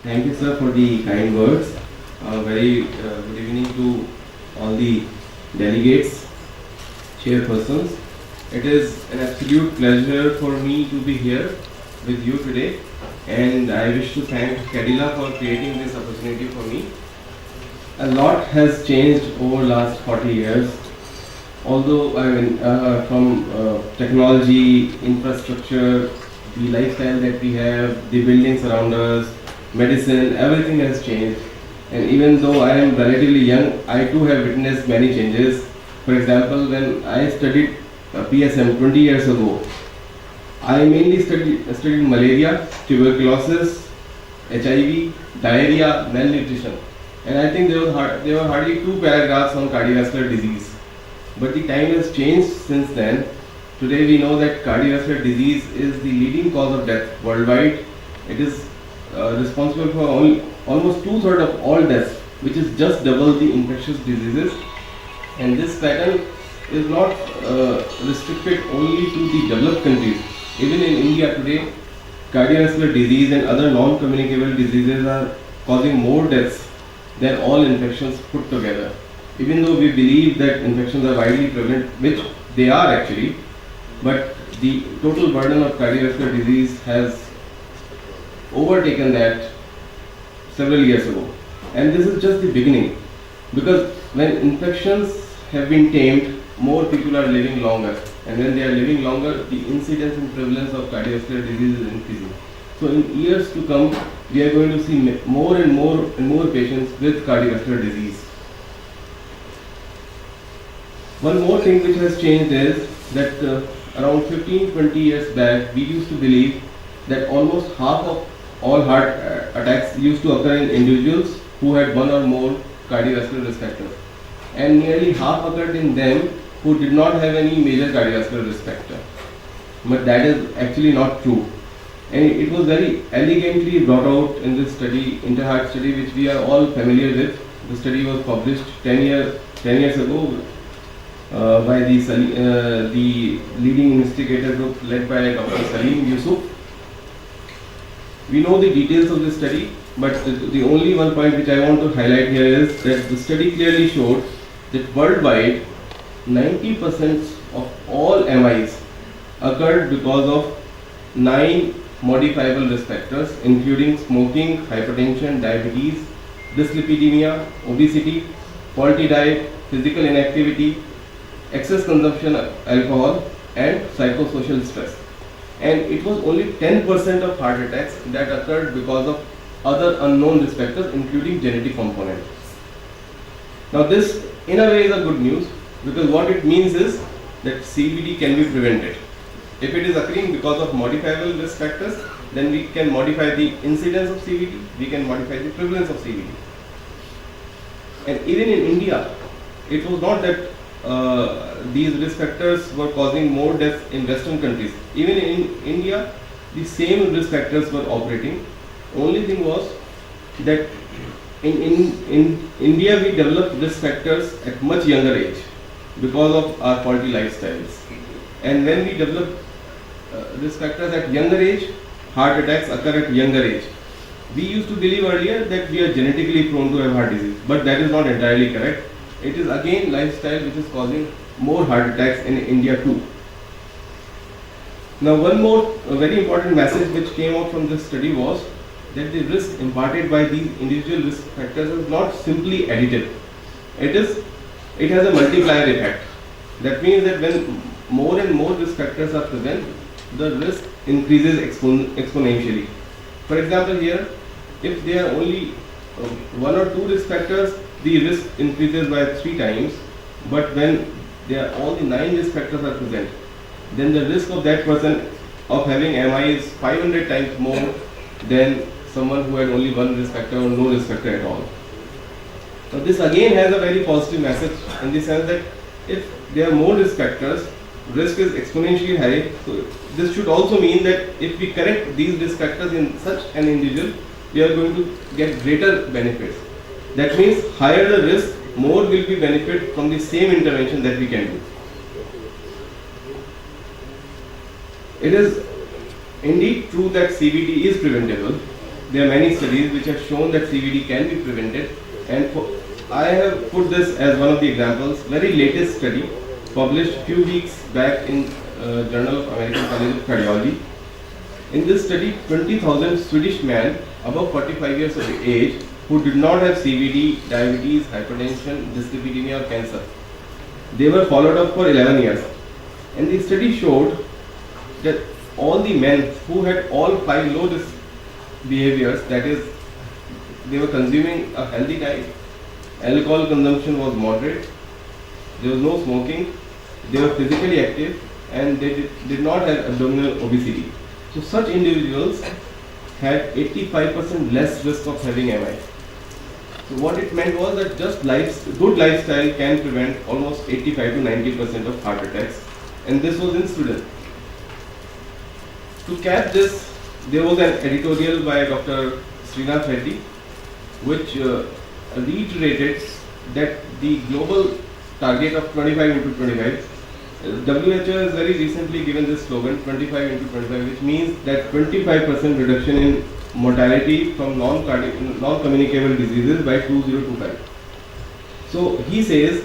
Thank you, sir, for the kind words. Very good evening to all the delegates, chairpersons. It is an absolute pleasure for me to be here with you today, and I wish to thank Cadila for creating this opportunity for me. A lot has changed over last 40 years. Although from technology, infrastructure, the lifestyle that we have, the buildings around us, medicine, everything has changed. And even though I am relatively young, I too have witnessed many changes. For example, when I studied PSM 20 years ago, I mainly studied malaria, tuberculosis, HIV, diarrhea, malnutrition. And I think there were hardly 2 paragraphs on cardiovascular disease. But the time has changed since then. Today we know that cardiovascular disease is the leading cause of death worldwide. It is responsible for almost 2/3 of all deaths, which is just double the infectious diseases. And this pattern is not restricted only to the developed countries. Even in India today, cardiovascular disease and other non-communicable diseases are causing more deaths than all infections put together. Even though we believe that infections are widely prevalent, which they are actually, but the total burden of cardiovascular disease has overtaken that several years ago. And this is just the beginning, because when infections have been tamed, more people are living longer, and when they are living longer, the incidence and prevalence of cardiovascular disease is increasing. So in years to come, we are going to see more and more patients with cardiovascular disease. One more thing which has changed is that around 15-20 years back, we used to believe that almost half of all heart attacks used to occur in individuals who had one or more cardiovascular risk factors, and nearly half occurred in them who did not have any major cardiovascular risk factor. But that is actually not true. And it was very elegantly brought out in this study, InterHeart study, which we are all familiar with. The study was published 10 years ago by the leading investigator group led by Dr. Salim Yusuf. We know the details of this study, but the only one point which I want to highlight here is that the study clearly showed that worldwide 90% of all MIs occurred because of 9 modifiable risk factors, including smoking, hypertension, diabetes, dyslipidemia, obesity, faulty diet, physical inactivity, excess consumption of alcohol, and psychosocial stress. And it was only 10% of heart attacks that occurred because of other unknown risk factors, including genetic component. Now this in a way is a good news, because what it means is that CVD can be prevented. If it is occurring because of modifiable risk factors, then we can modify the incidence of CVD, we can modify the prevalence of CVD. And even in India, it was not that these risk factors were causing more deaths in Western countries. Even in India, the same risk factors were operating. Only thing was that in India we developed risk factors at much younger age because of our faulty lifestyles. And when we develop risk factors at younger age, heart attacks occur at younger age. We used to believe earlier that we are genetically prone to have heart disease, but that is not entirely correct. It is again lifestyle which is causing more heart attacks in India too. Now one more very important message which came out from this study was that the risk imparted by these individual risk factors is not simply additive. It has a multiplier effect. That means that when more and more risk factors are present, the risk increases exponentially. For example, here, if there are only 1 or 2 risk factors, the risk increases by 3 times. But when all the 9 risk factors are present, then the risk of that person of having MI is 500 times more than someone who had only 1 risk factor or no risk factor at all. So this again has a very positive message in the sense that if there are more risk factors, risk is exponentially high. So this should also mean that if we correct these risk factors in such an individual, we are going to get greater benefits. That means higher the risk, more will be benefit from the same intervention that we can do. It is indeed true that CVD is preventable, there are many studies which have shown that CVD can be prevented, and I have put this as one of the examples. Very latest study published few weeks back in Journal of American College of Cardiology. In this study, 20,000 Swedish men above 45 years of age who did not have CVD, diabetes, hypertension, dyslipidemia or cancer. They were followed up for 11 years, and the study showed that all the men who had all 5 low risk behaviors, that is, they were consuming a healthy diet, alcohol consumption was moderate, there was no smoking, they were physically active, and they did not have abdominal obesity. So such individuals had 85% less risk of having MI. So what it meant was that just good lifestyle can prevent almost 85 to 90% of heart attacks, and this was in Sweden. To cap this, there was an editorial by Dr. Srinath Reddy, which reiterated that the global target of 25 into 25, WHO has very recently given this slogan 25 into 25, which means that 25% reduction in mortality from non-communicable diseases by 2025. So he says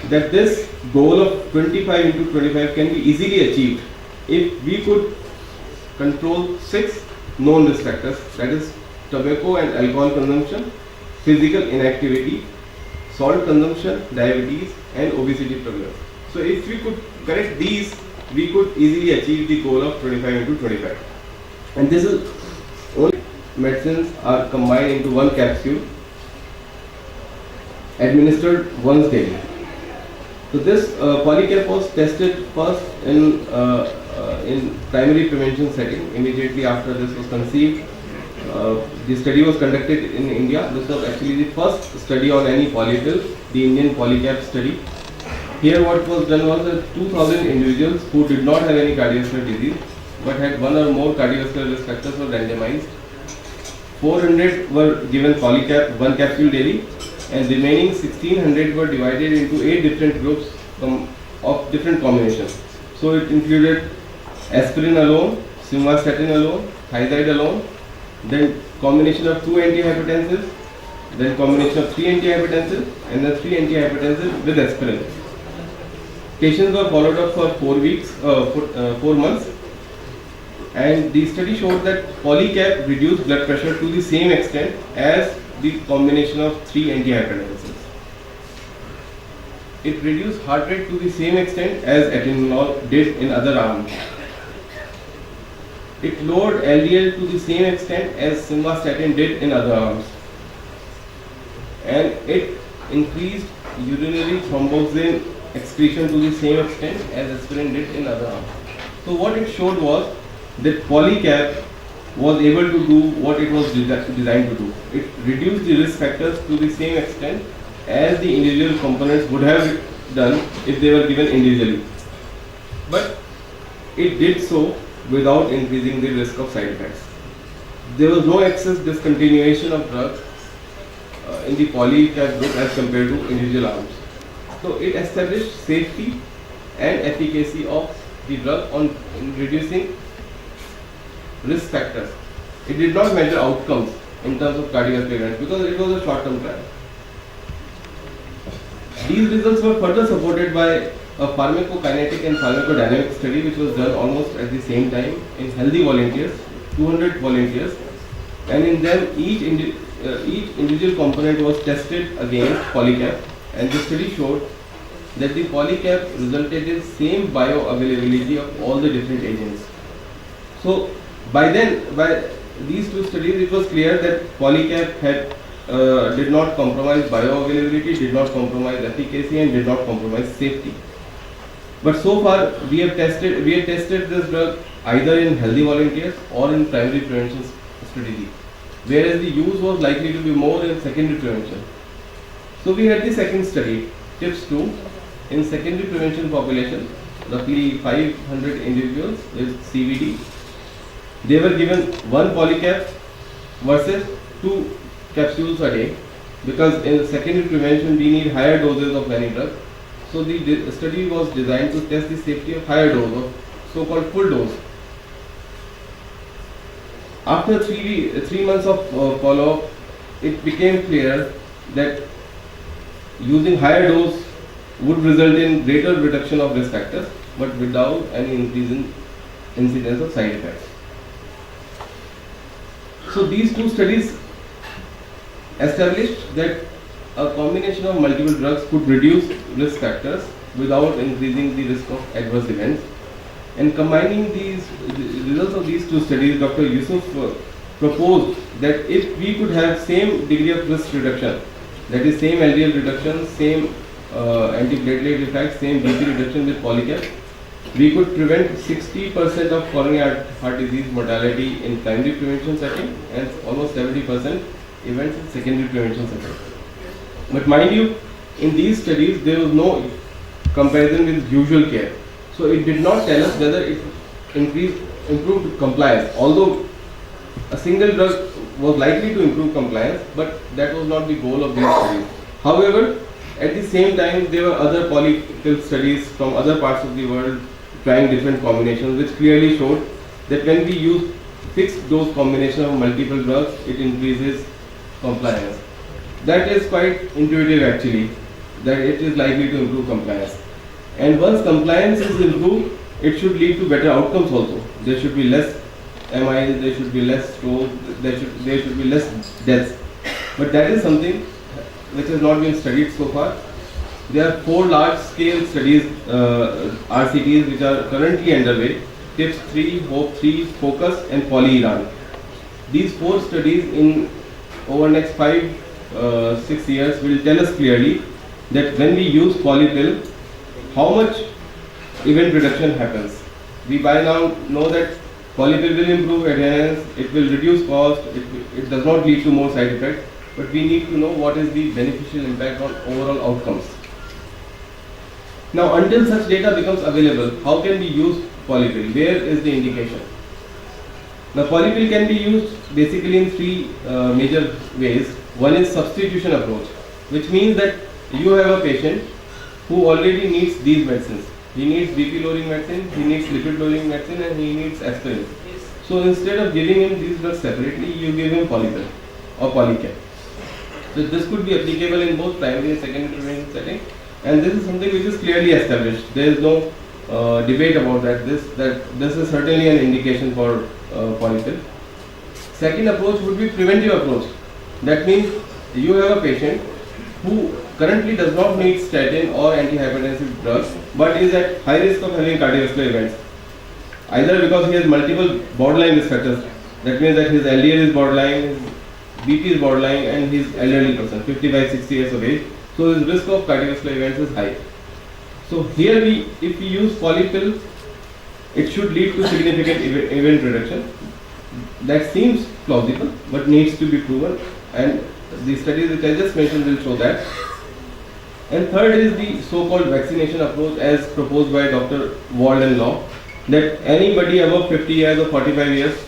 that this goal of 25 into 25 can be easily achieved if we could control 6 known risk factors, that is tobacco and alcohol consumption, physical inactivity, salt consumption, diabetes and obesity prevalence. So if we could correct these, we could easily achieve the goal of 25 into 25. And this is only medicines are combined into one capsule, administered once daily. So this Polycap was tested first in primary prevention setting. Immediately after this was conceived, the study was conducted in India. This was actually the first study on any polypill, the Indian Polycap study. Here what was done was that 2,000 individuals who did not have any cardiovascular disease but had one or more cardiovascular risk factors were randomized. 400 were given Polycap, one capsule daily, and remaining 1600 were divided into 8 different groups of different combinations. So it included aspirin alone, simvastatin alone, thiazide alone, then combination of 2 antihypertensives, then combination of 3 antihypertensives, and then 3 antihypertensives with aspirin. Patients were followed up for 4 months, and the study showed that Polycap reduced blood pressure to the same extent as the combination of 3 antihypertensives. It reduced heart rate to the same extent as atenolol did in other arms. It lowered LDL to the same extent as simvastatin did in other arms. And it increased urinary thromboxane excretion to the same extent as aspirin did in other arms. So what it showed was that Polycap was able to do what it was designed to do. It reduced the risk factors to the same extent as the individual components would have done if they were given individually. But it did so without increasing the risk of side effects. There was no excess discontinuation of drugs in the Polycap group as compared to individual arms. So it established safety and efficacy of the drug in reducing risk factors. It did not measure outcomes in terms of cardiovascular events because it was a short-term trial. These results were further supported by a pharmacokinetic and pharmacodynamic study which was done almost at the same time in healthy volunteers, 200 volunteers, and in them each individual component was tested against Polycap, and the study showed that the Polycap resulted in same bioavailability of all the different agents. So by these two studies, it was clear that Polycap did not compromise bioavailability, did not compromise efficacy, and did not compromise safety. But so far, we have tested this drug either in healthy volunteers or in primary prevention strategy, whereas the use was likely to be more in secondary prevention. So we had the second study, TIPS-2, in secondary prevention population, roughly 500 individuals with CVD. They were given one Polycap versus 2 capsules a day, because in secondary prevention we need higher doses of many drugs. So the study was designed to test the safety of higher dose, of so-called full dose. After 3 months of follow-up, it became clear that using higher dose would result in greater reduction of risk factors, but without any increase in incidence of side effects. So these two studies established that a combination of multiple drugs could reduce risk factors without increasing the risk of adverse events. And combining the results of these two studies, Dr. Yusuf proposed that if we could have same degree of risk reduction, that is same LDL reduction, same antiplatelet effect, same BP reduction with Polycap, we could prevent 60% of coronary heart disease mortality in primary prevention setting and almost 70% events in secondary prevention setting. But mind you, in these studies there was no comparison with usual care. So it did not tell us whether it improved compliance, although a single drug was likely to improve compliance, but that was not the goal of these studies. However, at the same time, there were other polypill studies from other parts of the world trying different combinations, which clearly showed that when we use fixed dose combination of multiple drugs, it increases compliance. That is quite intuitive actually, that it is likely to improve compliance. And once compliance is improved, it should lead to better outcomes also. There should be less MI, there should be less stroke, there should be less deaths. But that is something which has not been studied so far. There are 4 large-scale studies, RCTs, which are currently underway: TIPS 3, HOPE 3, FOCUS, and PolyIran. These 4 studies in over next 5-6 years will tell us clearly that when we use polypill, how much event reduction happens. We by now know that polypill will improve adherence, it will reduce cost, it does not lead to more side effects, but we need to know what is the beneficial impact on overall outcomes. Now, until such data becomes available, how can we use polypill? Where is the indication? Now, polypill can be used basically in 3 major ways. One is substitution approach, which means that you have a patient who already needs these medicines. He needs BP lowering medicine, he needs lipid lowering medicine, and he needs aspirin. So instead of giving him these drugs separately, you give him polypill or Polycap. So this could be applicable in both primary and secondary prevention setting, and this is something which is clearly established. There is no debate about that. This is certainly an indication for polypill. Second approach would be preventive approach. That means you have a patient who currently does not need statin or antihypertensive drugs, but is at high risk of having cardiovascular events, either because he has multiple borderline risk factors. That means that his LDL is borderline, his BP is borderline, and he is elderly person, 55-60 years of age. So his risk of cardiovascular events is high. So here if we use polypill, it should lead to significant event reduction. That seems plausible, but needs to be proven, and the studies which I just mentioned will show that. And third is the so-called vaccination approach as proposed by Dr. Wald and Law, that anybody above 50 years or 45 years,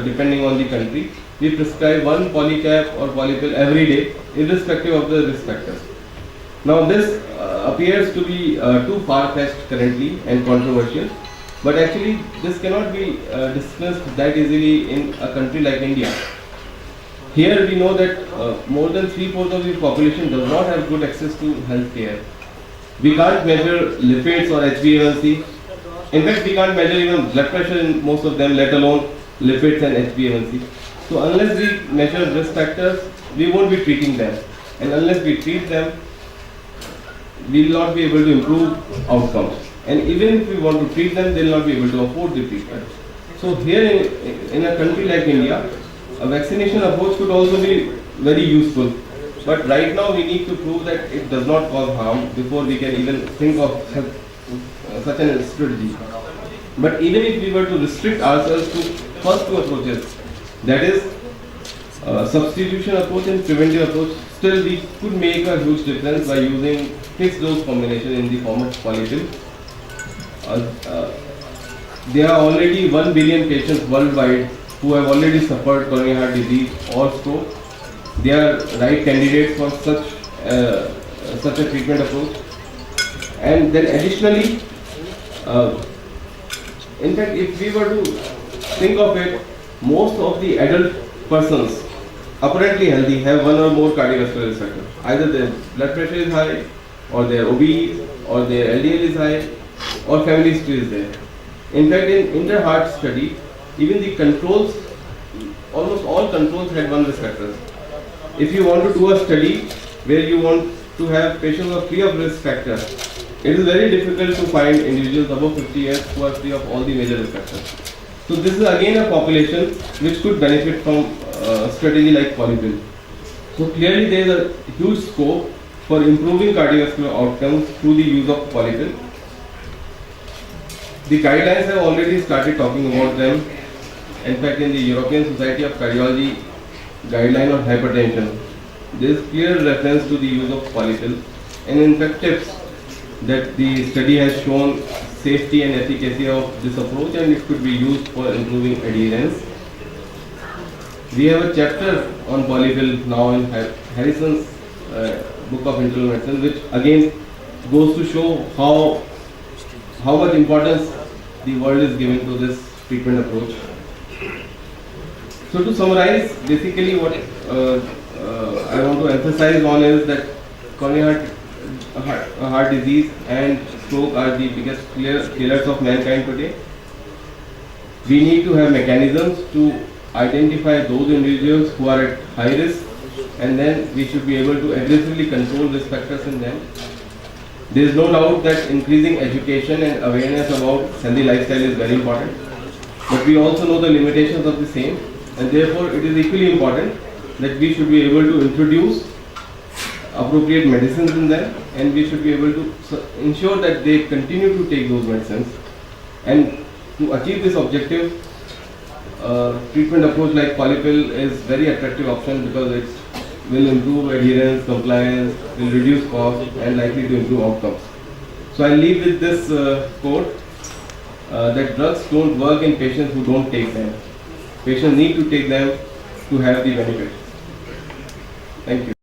depending on the country, we prescribe 1 Polycap or polypill every day, irrespective of the risk factors. Now this appears to be too far-fetched currently and controversial, but actually this cannot be dismissed that easily in a country like India. Here we know that more than 3/4 of the population does not have good access to health care. We can't measure lipids or HbA1c. In fact, we can't measure even blood pressure in most of them, let alone lipids and HbA1c. So unless we measure risk factors, we won't be treating them. And unless we treat them, we will not be able to improve outcomes. And even if we want to treat them, they will not be able to afford the treatment. So here in a country like India, a vaccination approach could also be very useful. But right now we need to prove that it does not cause harm before we can even think of such a strategy. But even if we were to restrict ourselves to first 2 approaches, that is substitution approach and preventive approach, still we could make a huge difference by using fixed dose combination in the form of polypill. There are already 1 billion patients worldwide who have already suffered coronary heart disease or stroke. They are right candidates for such a treatment approach. And then additionally, in fact, if we were to think of it, most of the adult persons apparently healthy have one or more cardiovascular risk factors. Either their blood pressure is high, or they are obese, or their LDL is high, or family history is there. In fact, in inter-heart study, even the controls, almost all controls had one risk factor. If you want to do a study where you want to have patients who are free of risk factors, it is very difficult to find individuals above 50 years who are free of all the major risk factors. So this is again a population which could benefit from a strategy like polypill. So clearly there is a huge scope for improving cardiovascular outcomes through the use of polypill. The guidelines have already started talking about them. In fact, in the European Society of Cardiology guideline on hypertension, there is clear reference to the use of polypill, and in fact tips that the study has shown safety and efficacy of this approach, and it could be used for improving adherence. We have a chapter on polypill now in Harrison's book of internal medicine, which again goes to show how much importance the world is giving to this treatment approach. So to summarize, basically what I want to emphasize on is that coronary heart disease and stroke are the biggest killers of mankind today. We need to have mechanisms to identify those individuals who are at high risk, and then we should be able to aggressively control risk factors in them. There is no doubt that increasing education and awareness about healthy lifestyle is very important, but we also know the limitations of the same, and therefore it is equally important that we should be able to introduce appropriate medicines in them, and we should be able to ensure that they continue to take those medicines. And to achieve this objective, treatment approach like polypill is very attractive option because it will improve adherence, compliance, will reduce cost, and likely to improve outcomes. So I leave with this quote that drugs don't work in patients who don't take them. Patients need to take them to have the benefit. Thank you.